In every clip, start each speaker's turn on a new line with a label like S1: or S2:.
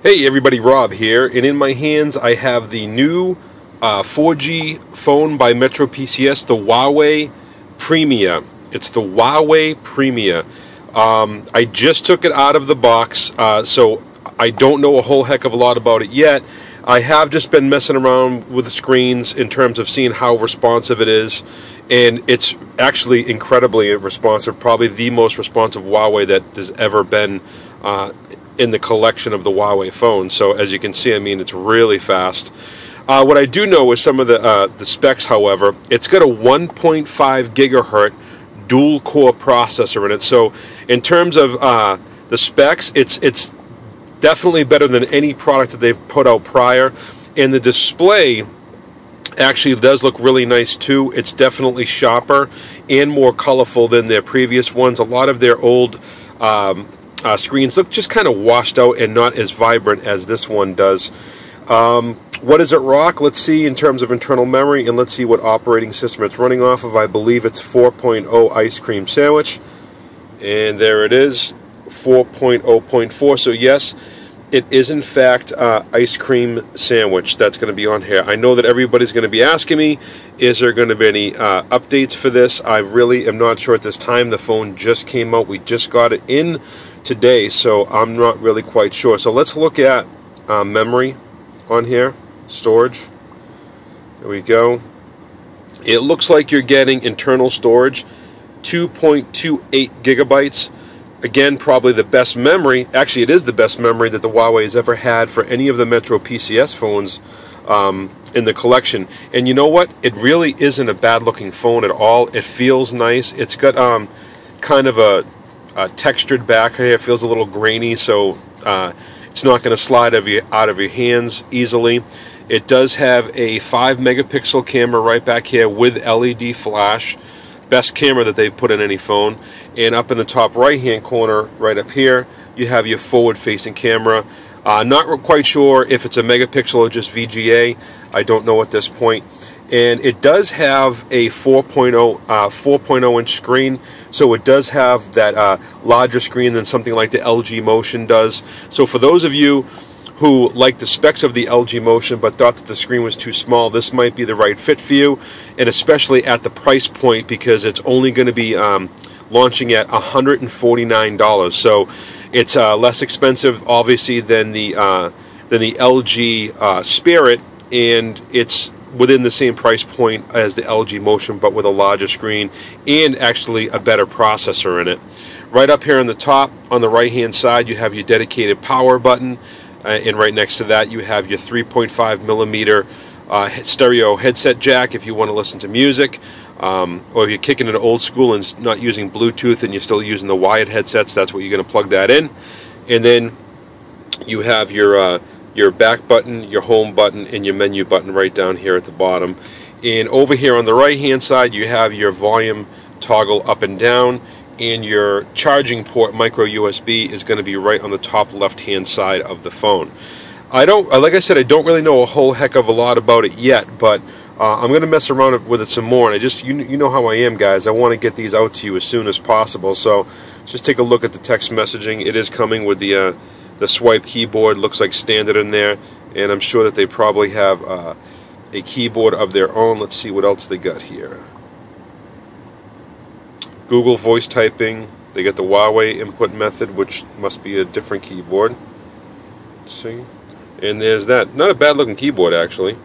S1: Hey everybody, Rob here, and in my hands I have the new 4G phone by Metro PCS, the Huawei Premia. It's the Huawei Premia. I just took it out of the box, so I don't know a whole heck of a lot about it yet. I have just been messing around with the screens in terms of seeing how responsive it is, and it's actually incredibly responsive, probably the most responsive Huawei that has ever been in the collection of the Huawei phones. So as you can see, I mean, it's really fast. What I do know is some of the specs, however. It's got a 1.5 gigahertz dual core processor in it. So in terms of the specs, it's definitely better than any product that they've put out prior. And the display actually does look really nice too. It's definitely sharper and more colorful than their previous ones. A lot of their old screens look just kind of washed out and not as vibrant as this one does. What does it rock? Let's see in terms of internal memory, and let's see what operating system it's running off of. I believe it's 4.0 Ice Cream Sandwich, and there it is, 4.0.4. So yes, it is in fact Ice Cream Sandwich that's going to be on here. I know that everybody's going to be asking me, is there going to be any updates for this? I really am not sure at this time. The phone just came out. We just got it in today, so I'm not really quite sure. So let's look at memory on here, storage. There we go. It looks like you're getting internal storage, 2.28 gigabytes. Again, probably the best memory. Actually, it is the best memory that the Huawei has ever had for any of the Metro PCS phones in the collection. And you know what? It really isn't a bad-looking phone at all. It feels nice. It's got kind of a textured back here. It feels a little grainy, so it's not going to slide out of your hands easily. It does have a 5-megapixel camera right back here with LED flash. Best camera that they've put in any phone. And up in the top right-hand corner, right up here, you have your forward-facing camera. Not quite sure if it's a megapixel or just VGA. I don't know at this point. And it does have a 4.0 inch screen, so it does have that larger screen than something like the LG Motion does. So for those of you who like the specs of the LG Motion but thought that the screen was too small, this might be the right fit for you, and especially at the price point, because it's only going to be launching at $149. So it's less expensive, obviously, than the LG Spirit, and it's within the same price point as the LG Motion, but with a larger screen and actually a better processor in it. Right up here on the top, on the right-hand side, you have your dedicated power button, and right next to that, you have your 3.5 millimeter stereo headset jack if you want to listen to music, or if you're kicking it old school and not using Bluetooth and you're still using the wired headsets, that's what you're going to plug that in. And then you have your back button, your home button, and your menu button right down here at the bottom. And over here on the right hand side, you have your volume toggle up and down, and your charging port micro USB is going to be right on the top left hand side of the phone. Like I said, I don't really know a whole heck of a lot about it yet, but I'm going to mess around with it some more, and you know how I am, guys. I want to get these out to you as soon as possible. So just take a look at the text messaging. It is coming with the swipe keyboard. Looks like standard in there, and I'm sure that they probably have a keyboard of their own. Let's see what else they got here. Google voice typing. They got the Huawei input method, which must be a different keyboard. Let's see. And there's that. Not a bad looking keyboard, actually.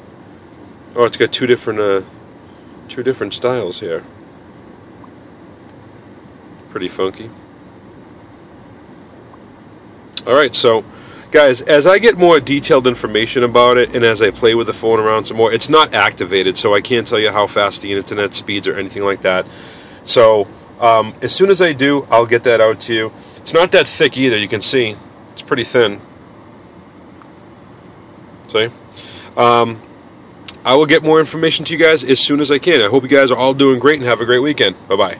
S1: Oh, it's got two different styles here. Pretty funky. Alright, so guys, as I get more detailed information about it and as I play with the phone around some more, it's not activated, so I can't tell you how fast the internet speeds or anything like that. So as soon as I do, I'll get that out to you. It's not that thick either, you can see. It's pretty thin. See? I will get more information to you guys as soon as I can. I hope you guys are all doing great and have a great weekend. Bye-bye.